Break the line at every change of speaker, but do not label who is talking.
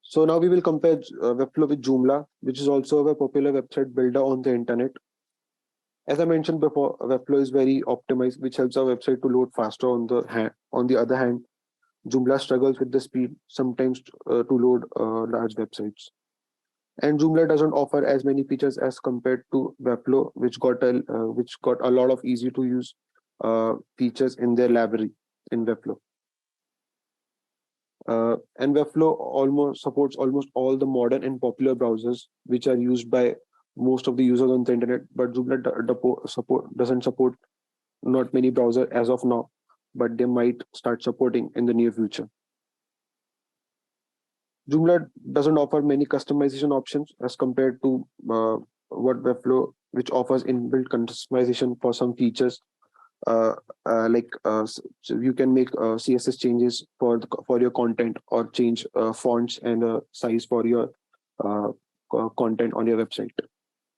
So now we will compare Webflow with Joomla, which is also a popular website builder on the internet. As I mentioned before, Webflow is very optimized, which helps our website to load faster. On the other hand, Joomla struggles with the speed sometimes to load large websites. And Joomla doesn't offer as many features as compared to Webflow, which got a lot of easy to use features in their library in Webflow. And Webflow almost supports almost all the modern and popular browsers which are used by most of the users on the internet. But Joomla doesn't support not many browsers as of now, but they might start supporting in the near future. Joomla doesn't offer many customization options as compared to what Webflow, which offers inbuilt customization for some features. So you can make CSS changes for your content, or change fonts and size for your content on your website.